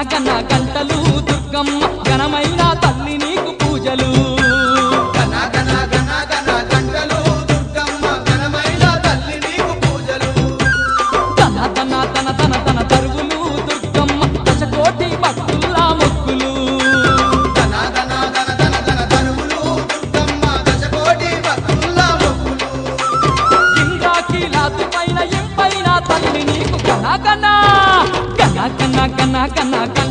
గన గంటలు దుర్గమ్మ ఘనమైన తల్లి నీకు పూజలు గన గన గన గన గంటలు దుర్గమ్మ ఘనమైన తల్లి నీకు పూజలు తన తన తన తన తన తరువులు దుర్గమ్మ దశకోటి భక్తుల్లా మొక్కులు గన గన గన గన గన తరువులు దుర్గమ్మ దశకోటి భక్తుల్లా మొక్కులు ఇంద్రాకీలాతు పైన ఎంపైన తల్లి నీకు గన గన గన గన గన గన గన